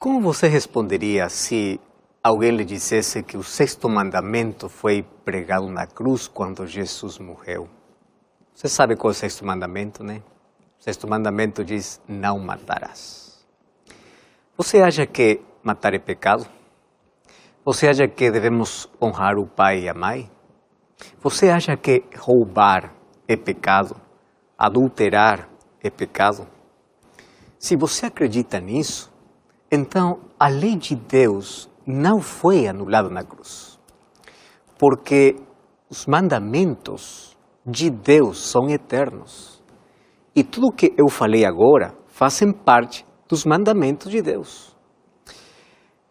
Como você responderia se alguém lhe dissesse que o sexto mandamento foi pregado na cruz quando Jesus morreu? Você sabe qual é o sexto mandamento, né? O sexto mandamento diz, não matarás. Você acha que matar é pecado? Você acha que devemos honrar o pai e a mãe? Você acha que roubar é pecado? Adulterar é pecado? Se você acredita nisso, então a lei de Deus não foi anulada na cruz. Porque os mandamentos de Deus são eternos. E tudo o que eu falei agora fazem parte dos mandamentos de Deus.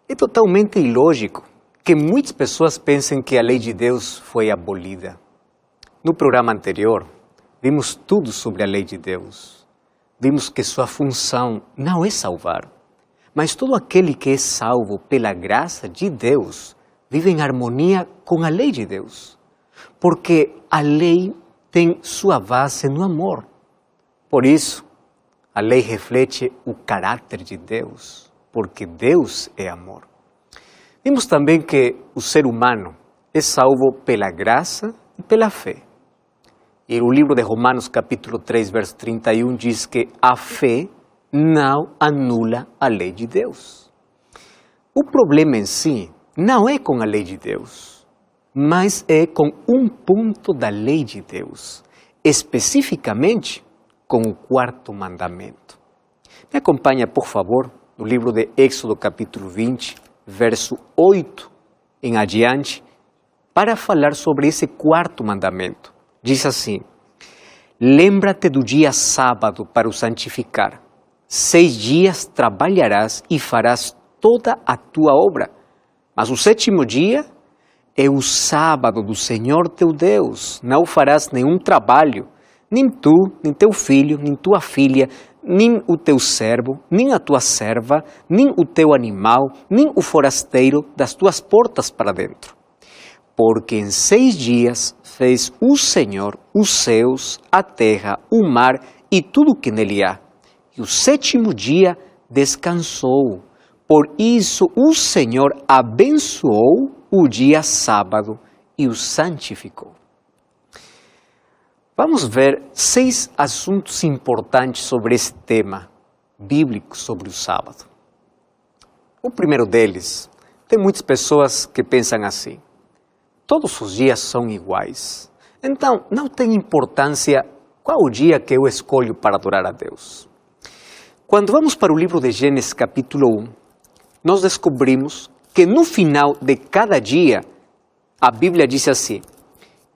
É totalmente ilógico que muitas pessoas pensem que a lei de Deus foi abolida. No programa anterior, vimos tudo sobre a lei de Deus. Vimos que sua função não é salvar, mas todo aquele que é salvo pela graça de Deus vive em harmonia com a lei de Deus, porque a lei tem sua base no amor. Por isso, a lei reflete o caráter de Deus, porque Deus é amor. Vimos também que o ser humano é salvo pela graça e pela fé. E o livro de Romanos, capítulo 3, verso 31, diz que a fé não anula a lei de Deus. O problema em si não é com a lei de Deus, mas é com um ponto da lei de Deus, especificamente com o quarto mandamento. Me acompanha, por favor, no livro de Êxodo, capítulo 20, verso 8 em adiante, para falar sobre esse quarto mandamento. Diz assim, lembra-te do dia sábado para o santificar. 6 dias trabalharás e farás toda a tua obra. Mas o sétimo dia é o sábado do Senhor teu Deus. Não farás nenhum trabalho, nem tu, nem teu filho, nem tua filha, nem o teu servo, nem a tua serva, nem o teu animal, nem o forasteiro das tuas portas para dentro. Porque em 6 dias fez o Senhor os céus, a terra, o mar e tudo o que nele há. E o sétimo dia descansou. Por isso o Senhor abençoou o dia sábado e o santificou. Vamos ver 6 assuntos importantes sobre esse tema bíblico sobre o sábado. O primeiro deles, tem muitas pessoas que pensam assim, todos os dias são iguais, então não tem importância qual o dia que eu escolho para adorar a Deus. Quando vamos para o livro de Gênesis capítulo 1, nós descobrimos que no final de cada dia, a Bíblia diz assim,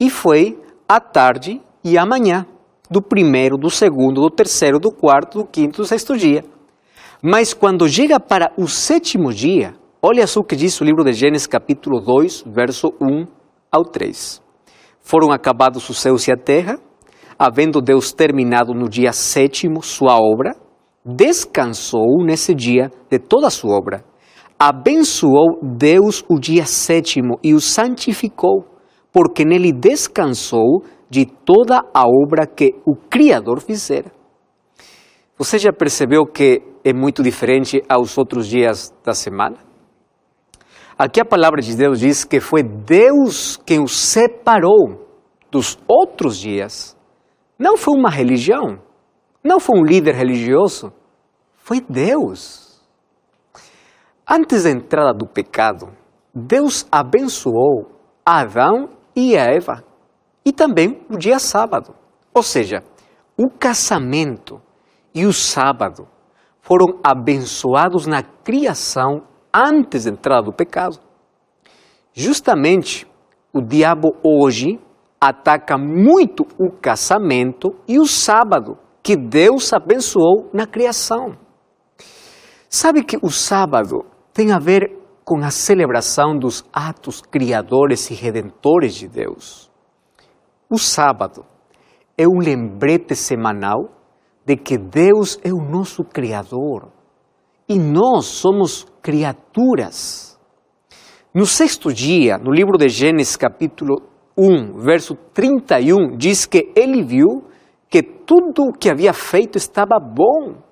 e foi a tarde e a manhã, do primeiro, do segundo, do terceiro, do quarto, do quinto, do sexto dia. Mas quando chega para o sétimo dia, olha só o que diz o livro de Gênesis capítulo 2, verso 1 ao 3. Foram acabados os céus e a terra, havendo Deus terminado no dia sétimo sua obra, descansou nesse dia de toda a sua obra. Abençoou Deus o dia sétimo e o santificou, porque nele descansou de toda a obra que o Criador fizera. Você já percebeu que é muito diferente aos outros dias da semana? Aqui a palavra de Deus diz que foi Deus quem o separou dos outros dias. Não foi uma religião, não foi um líder religioso, foi Deus. Antes da entrada do pecado, Deus abençoou Adão e a Eva, e também o dia sábado. Ou seja, o casamento e o sábado foram abençoados na criação antes da entrada do pecado. Justamente, o diabo hoje ataca muito o casamento e o sábado, que Deus abençoou na criação. Sabe que o sábado tem a ver com a celebração dos atos criadores e redentores de Deus. O sábado é um lembrete semanal de que Deus é o nosso Criador e nós somos criaturas. No sexto dia, no livro de Gênesis capítulo 1, verso 31, diz que ele viu que tudo o que havia feito estava bom.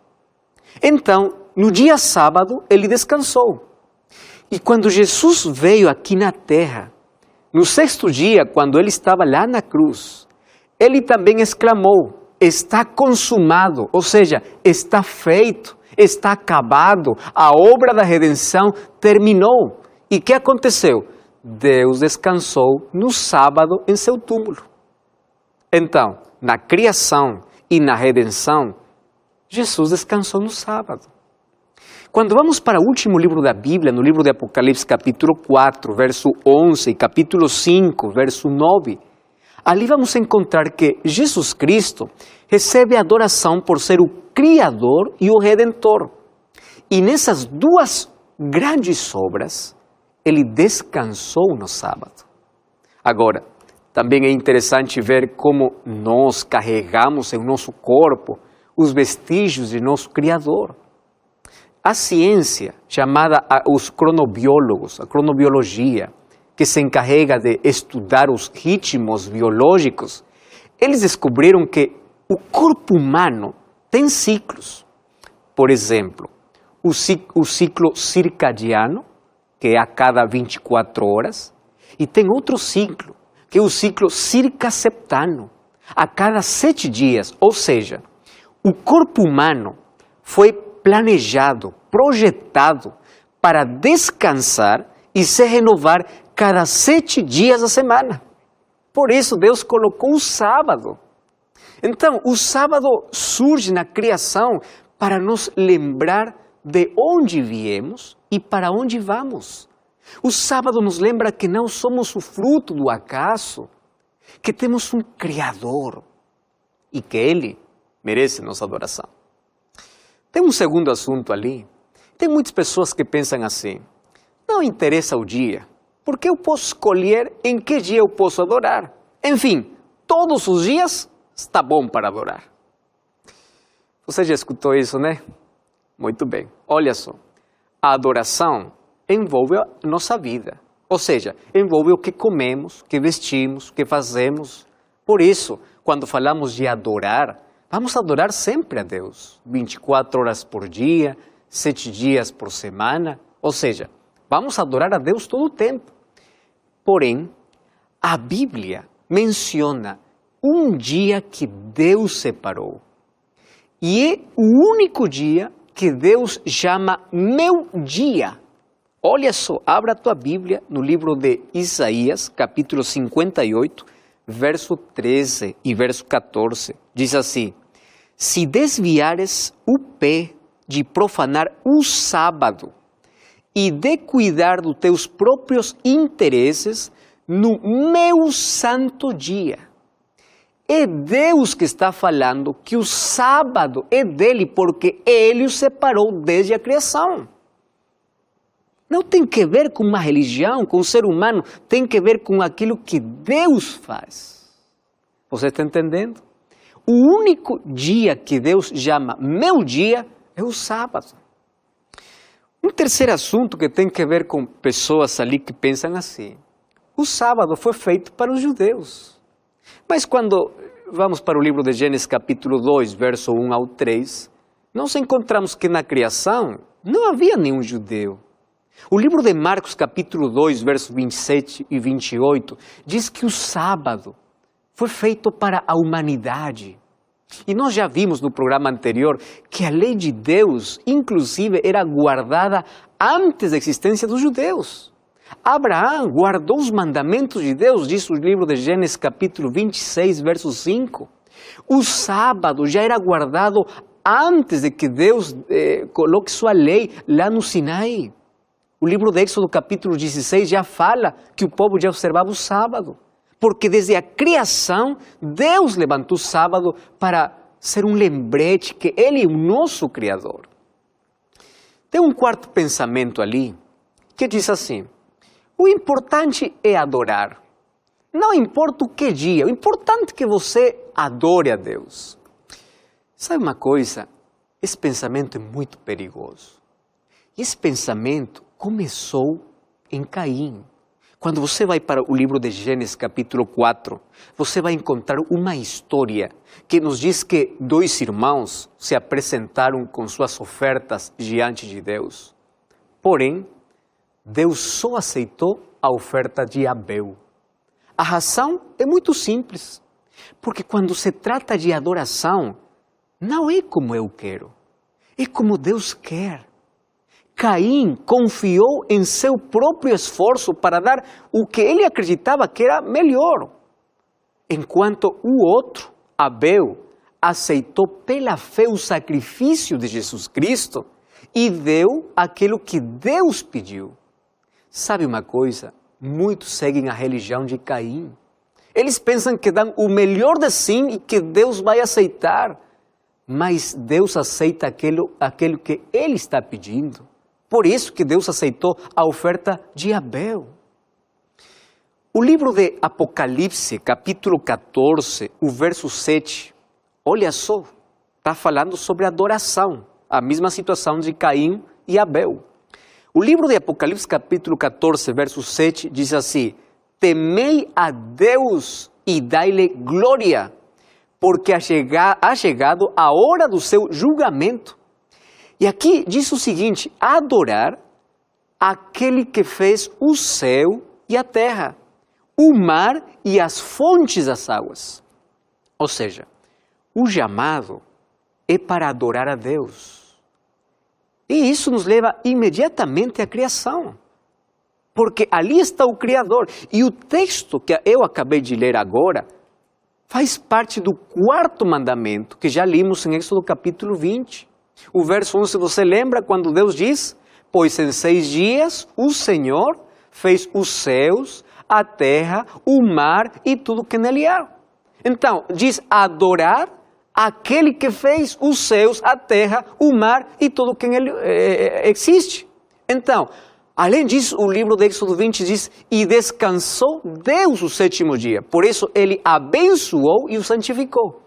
Então, no dia sábado, ele descansou. E quando Jesus veio aqui na terra, no sexto dia, quando ele estava lá na cruz, ele também exclamou, está consumado, ou seja, está feito, está acabado, a obra da redenção terminou. E o que aconteceu? Deus descansou no sábado em seu túmulo. Então, na criação e na redenção, Jesus descansou no sábado. Quando vamos para o último livro da Bíblia, no livro de Apocalipse, capítulo 4, verso 11, e capítulo 5, verso 9, ali vamos encontrar que Jesus Cristo recebe adoração por ser o Criador e o Redentor. E nessas duas grandes obras, ele descansou no sábado. Agora, também é interessante ver como nós carregamos em nosso corpo os vestígios de nosso Criador. A ciência, chamada os cronobiólogos, a cronobiologia, que se encarrega de estudar os ritmos biológicos, eles descobriram que o corpo humano tem ciclos. Por exemplo, o ciclo circadiano, que é a cada 24 horas, e tem outro ciclo, que é o ciclo circaseptano, a cada 7 dias. Ou seja, o corpo humano foi planejado, projetado para descansar e se renovar cada 7 dias da semana. Por isso Deus colocou o sábado. Então, o sábado surge na criação para nos lembrar de onde viemos e para onde vamos. O sábado nos lembra que não somos o fruto do acaso, que temos um Criador e que Ele merece nossa adoração. Tem um segundo assunto ali. Tem muitas pessoas que pensam assim, não interessa o dia, porque eu posso escolher em que dia eu posso adorar. Enfim, todos os dias está bom para adorar. Você já escutou isso, né? Muito bem. Olha só, a adoração envolve a nossa vida. Ou seja, envolve o que comemos, que vestimos, que fazemos. Por isso, quando falamos de adorar, vamos adorar sempre a Deus. 24 horas por dia, 7 dias por semana. Ou seja, vamos adorar a Deus todo o tempo. Porém, a Bíblia menciona um dia que Deus separou. E é o único dia que Deus chama meu dia. Olha só, abra a tua Bíblia no livro de Isaías, capítulo 58, verso 13 e verso 14. Diz assim, se desviares o pé de profanar o sábado e de cuidar dos teus próprios interesses no meu santo dia. É Deus que está falando que o sábado é dele, porque ele o separou desde a criação. Não tem que ver com uma religião, com o ser humano, tem que ver com aquilo que Deus faz. Você está entendendo? O único dia que Deus chama meu dia é o sábado. Um terceiro assunto que tem que ver com pessoas ali que pensam assim. O sábado foi feito para os judeus. Mas quando vamos para o livro de Gênesis capítulo 2, verso 1 ao 3, nós encontramos que na criação não havia nenhum judeu. O livro de Marcos capítulo 2, verso 27 e 28, diz que o sábado foi feito para a humanidade. E nós já vimos no programa anterior que a lei de Deus, inclusive, era guardada antes da existência dos judeus. Abraão guardou os mandamentos de Deus, diz o livro de Gênesis capítulo 26, verso 5. O sábado já era guardado antes de que Deus coloque sua lei lá no Sinai. O livro de Êxodo capítulo 16 já fala que o povo já observava o sábado. Porque desde a criação, Deus levantou o sábado para ser um lembrete que Ele é o nosso Criador. Tem um quarto pensamento ali que diz assim, o importante é adorar. Não importa o que dia, o importante é que você adore a Deus. Sabe uma coisa? Esse pensamento é muito perigoso. E esse pensamento começou em Caim. Quando você vai para o livro de Gênesis, capítulo 4, você vai encontrar uma história que nos diz que dois irmãos se apresentaram com suas ofertas diante de Deus. Porém, Deus só aceitou a oferta de Abel. A razão é muito simples, porque quando se trata de adoração, não é como eu quero, é como Deus quer. Caim confiou em seu próprio esforço para dar o que ele acreditava que era melhor, enquanto o outro, Abel, aceitou pela fé o sacrifício de Jesus Cristo e deu aquilo que Deus pediu. Sabe uma coisa? Muitos seguem a religião de Caim. Eles pensam que dão o melhor de si e que Deus vai aceitar, mas Deus aceita aquilo que ele está pedindo. Por isso que Deus aceitou a oferta de Abel. O livro de Apocalipse, capítulo 14, o verso 7, olha só, está falando sobre adoração, a mesma situação de Caim e Abel. O livro de Apocalipse, capítulo 14, verso 7, diz assim: temei a Deus e dai-lhe glória, porque ha chegado a hora do seu julgamento. E aqui diz o seguinte: adorar aquele que fez o céu e a terra, o mar e as fontes das águas. Ou seja, o chamado é para adorar a Deus. E isso nos leva imediatamente à criação, porque ali está o Criador. E o texto que eu acabei de ler agora faz parte do quarto mandamento que já limos em Êxodo capítulo 20. O verso 11, você lembra quando Deus diz: pois em 6 dias o Senhor fez os céus, a terra, o mar e tudo que nele há. Então, diz adorar aquele que fez os céus, a terra, o mar e tudo que nele existe. Então, além disso, o livro de Êxodo 20 diz: e descansou Deus o 7º dia. Por isso, ele abençoou e o santificou.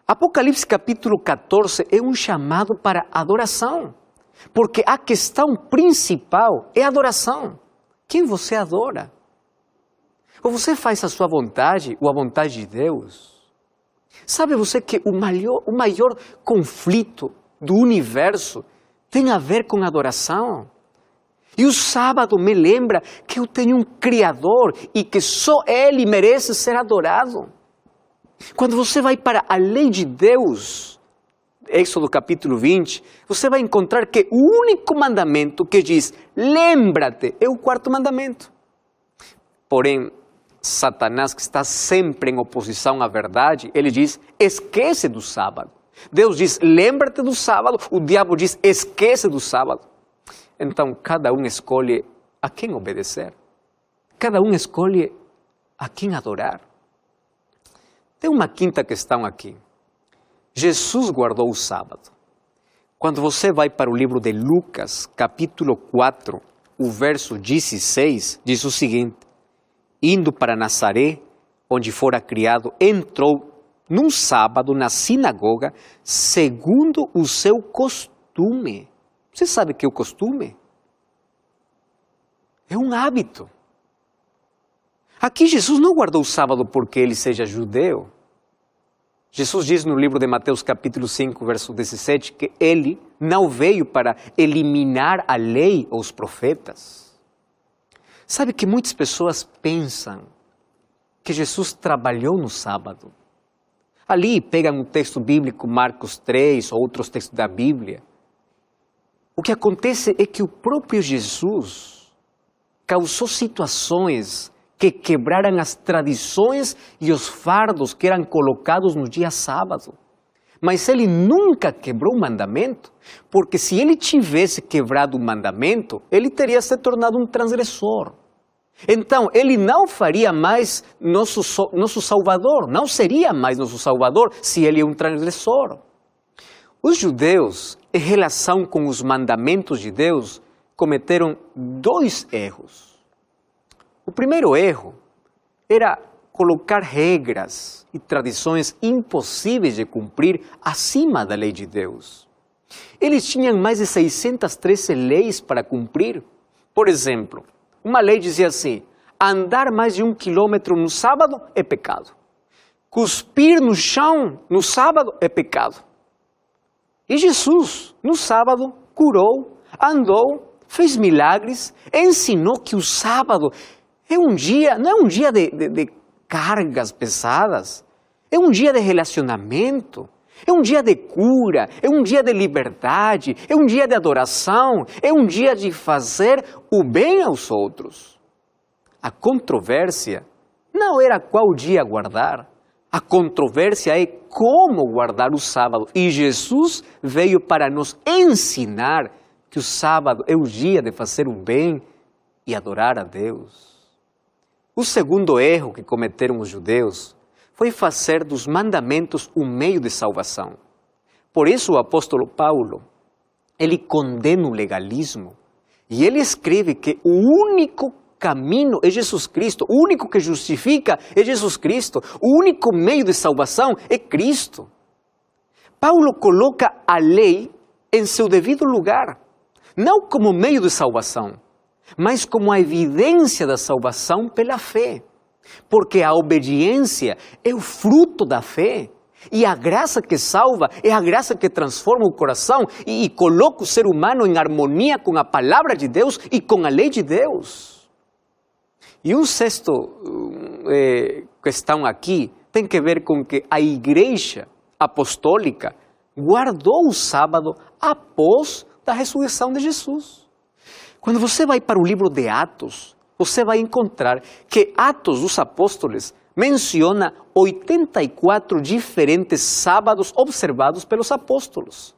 Apocalipse capítulo 14 é um chamado para adoração, porque a questão principal é a adoração. Quem você adora? Ou você faz a sua vontade ou a vontade de Deus? Sabe você que o maior conflito do universo tem a ver com a adoração? E o sábado me lembra que eu tenho um Criador e que só Ele merece ser adorado. Quando você vai para a lei de Deus, Êxodo capítulo 20, você vai encontrar que o único mandamento que diz lembra-te é o 4º mandamento. Porém, Satanás, que está sempre em oposição à verdade, ele diz: esquece do sábado. Deus diz: lembra-te do sábado. O diabo diz: esquece do sábado. Então, cada um escolhe a quem obedecer. Cada um escolhe a quem adorar. Tem uma quinta questão aqui. Jesus guardou o sábado. Quando você vai para o livro de Lucas, capítulo 4, o verso 16, diz o seguinte: indo para Nazaré, onde fora criado, entrou num sábado na sinagoga, segundo o seu costume. Você sabe o que é o costume? É um hábito. Aqui Jesus não guardou o sábado porque ele seja judeu. Jesus diz no livro de Mateus capítulo 5, verso 17, que ele não veio para eliminar a lei ou os profetas. Sabe que muitas pessoas pensam que Jesus trabalhou no sábado. Ali pegam um texto bíblico, Marcos 3, ou outros textos da Bíblia. O que acontece é que o próprio Jesus causou situações que quebraram as tradições e os fardos que eram colocados no dia sábado. Mas ele nunca quebrou o mandamento, porque se ele tivesse quebrado o mandamento, ele teria se tornado um transgressor. Então, ele não faria mais nosso Salvador, não seria mais nosso Salvador se ele é um transgressor. Os judeus, em relação com os mandamentos de Deus, cometeram 2 erros. O primeiro erro era colocar regras e tradições impossíveis de cumprir acima da lei de Deus. Eles tinham mais de 613 leis para cumprir. Por exemplo, uma lei dizia assim: Andar mais de 1 quilômetro no sábado é pecado. Cuspir no chão no sábado é pecado. E Jesus, no sábado, curou, andou, fez milagres, ensinou que o sábado é um dia, não é um dia de cargas pesadas, é um dia de relacionamento, é um dia de cura, é um dia de liberdade, é um dia de adoração, é um dia de fazer o bem aos outros. A controvérsia não era qual dia guardar, a controvérsia é como guardar o sábado. E Jesus veio para nos ensinar que o sábado é o dia de fazer o bem e adorar a Deus. O segundo erro que cometeram os judeus foi fazer dos mandamentos um meio de salvação. Por isso o apóstolo Paulo, ele condena o legalismo e ele escreve que o único caminho é Jesus Cristo, o único que justifica é Jesus Cristo, o único meio de salvação é Cristo. Paulo coloca a lei em seu devido lugar, não como meio de salvação, mas como a evidência da salvação pela fé. Porque a obediência é o fruto da fé. E a graça que salva é a graça que transforma o coração e coloca o ser humano em harmonia com a palavra de Deus e com a lei de Deus. E um sexto questão aqui tem que ver com que a igreja apostólica guardou o sábado após a ressurreição de Jesus. Quando você vai para o livro de Atos, você vai encontrar que Atos dos Apóstolos menciona 84 diferentes sábados observados pelos apóstolos.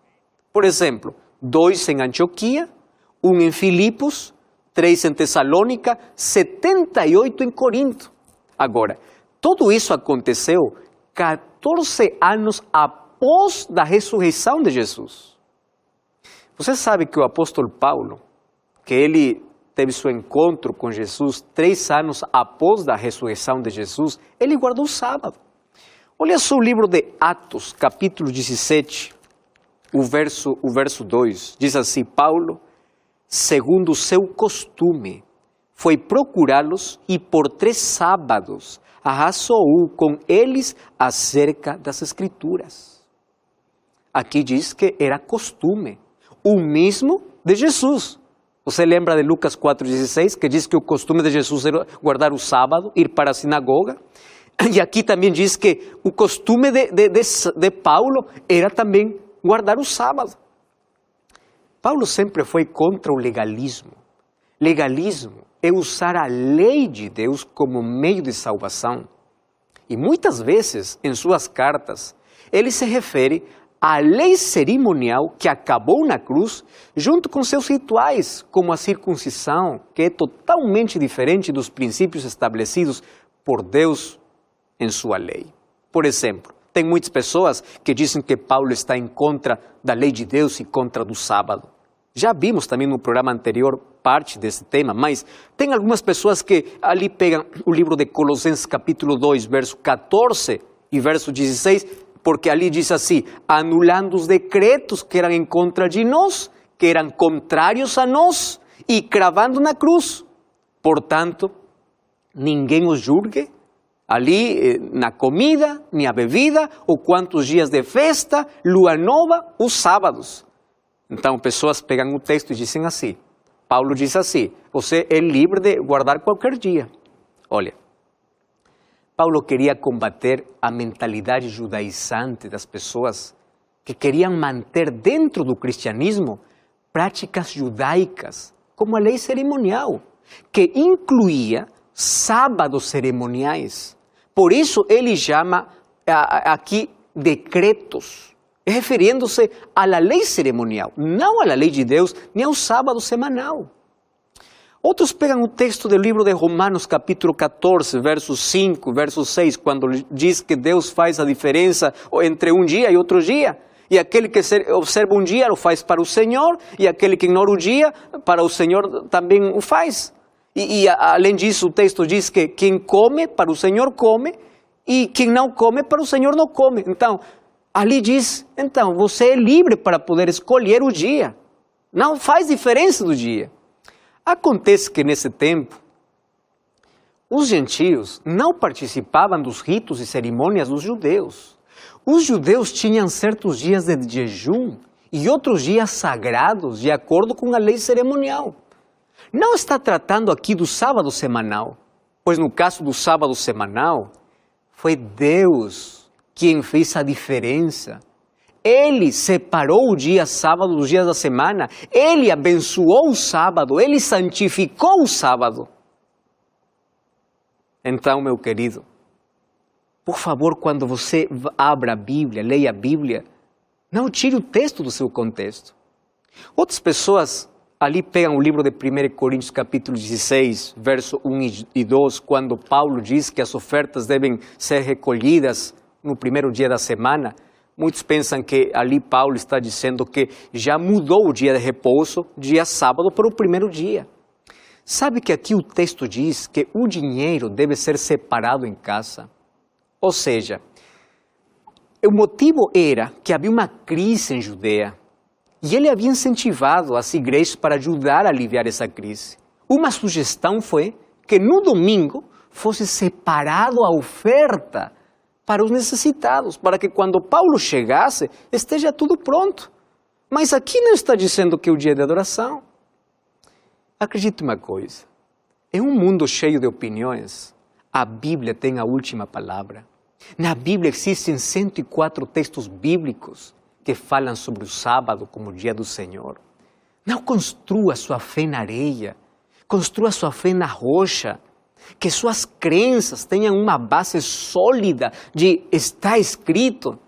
Por exemplo, 2 em Antioquia, 1 em Filipos, 3 em Tessalônica, 78 em Corinto. Agora, tudo isso aconteceu 14 anos após a ressurreição de Jesus. Você sabe que o apóstolo Paulo, que ele teve seu encontro com Jesus 3 anos após a ressurreição de Jesus, ele guardou o sábado. Olha só o livro de Atos, capítulo 17, o verso 2. Diz assim: Paulo, segundo o seu costume, foi procurá-los e por 3 sábados arrazoou com eles acerca das Escrituras. Aqui diz que era costume, o mesmo de Jesus. Você lembra de Lucas 4,16, que diz que o costume de Jesus era guardar o sábado, ir para a sinagoga? E aqui também diz que o costume de Paulo era também guardar o sábado. Paulo sempre foi contra o legalismo. Legalismo é usar a lei de Deus como meio de salvação. E muitas vezes, em suas cartas, ele se refere à lei cerimonial que acabou na cruz, junto com seus rituais, como a circuncisão, que é totalmente diferente dos princípios estabelecidos por Deus em sua lei. Por exemplo, tem muitas pessoas que dizem que Paulo está em contra da lei de Deus e contra do sábado. Já vimos também no programa anterior parte desse tema, mas tem algumas pessoas que ali pegam o livro de Colossenses capítulo 2, verso 14 e verso 16, porque ali diz assim: anulando os decretos que eram em contra de nós, que eram contrários a nós, e cravando na cruz. Portanto, ninguém os julgue ali na comida, nem a bebida, ou quantos dias de festa, lua nova, os sábados. Então, pessoas pegam o texto e dizem assim, Paulo diz assim: você é livre de guardar qualquer dia. Olha, Paulo queria combater a mentalidade judaizante das pessoas que queriam manter dentro do cristianismo práticas judaicas, como a lei cerimonial, que incluía sábados cerimoniais. Por isso ele chama aqui decretos, referindo-se à lei cerimonial, não à lei de Deus, nem ao sábado semanal. Outros pegam o texto do livro de Romanos, capítulo 14, verso 5, verso 6, quando diz que Deus faz a diferença entre um dia e outro dia. E aquele que observa um dia o faz para o Senhor, e aquele que ignora o dia, para o Senhor também o faz. E além disso, o texto diz que quem come, para o Senhor come, e quem não come, para o Senhor não come. Então, ali diz, então, você é livre para poder escolher o dia. Não faz diferença do dia. Acontece que nesse tempo, Os gentios não participavam dos ritos e cerimônias dos judeus. Os judeus tinham certos dias de jejum e outros dias sagrados de acordo com a lei cerimonial. Não está tratando aqui do sábado semanal, pois no caso do sábado semanal, foi Deus quem fez a diferença. Ele separou o dia sábado dos dias da semana, Ele abençoou o sábado, Ele santificou o sábado. Então, meu querido, por favor, quando você abra a Bíblia, leia a Bíblia, não tire o texto do seu contexto. Outras pessoas ali pegam o livro de 1 Coríntios capítulo 16, verso 1 e 2, quando Paulo diz que as ofertas devem ser recolhidas no primeiro dia da semana. Muitos pensam que ali Paulo está dizendo que já mudou o dia de repouso, dia sábado, para o primeiro dia. Sabe que aqui o texto diz que o dinheiro deve ser separado em casa? Ou seja, o motivo era que havia uma crise em Judeia e ele havia incentivado as igrejas para ajudar a aliviar essa crise. Uma sugestão foi que no domingo fosse separado a oferta para os necessitados, para que quando Paulo chegasse, esteja tudo pronto. Mas aqui não está dizendo que é o dia de adoração. Acredite uma coisa, em um mundo cheio de opiniões, a Bíblia tem a última palavra. Na Bíblia existem 104 textos bíblicos que falam sobre o sábado como o dia do Senhor. Não construa sua fé na areia, construa sua fé na rocha. Que suas crenças tenham uma base sólida de está escrito.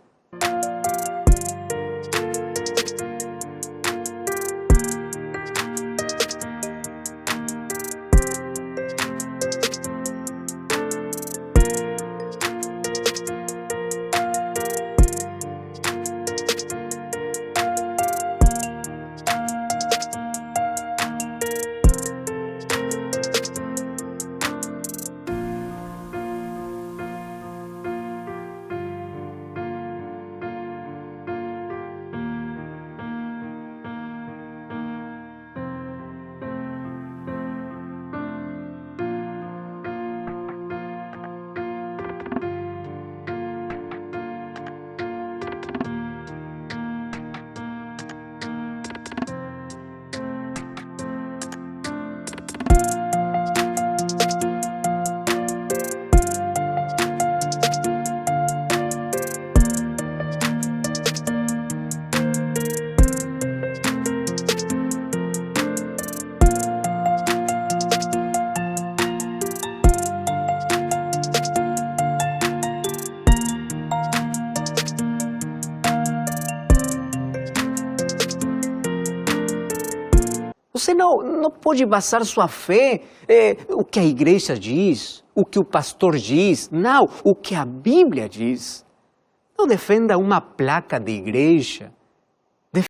Você não pode basar sua fé o que a igreja diz, o que o pastor diz. Não, o que a Bíblia diz. Não defenda uma placa de igreja.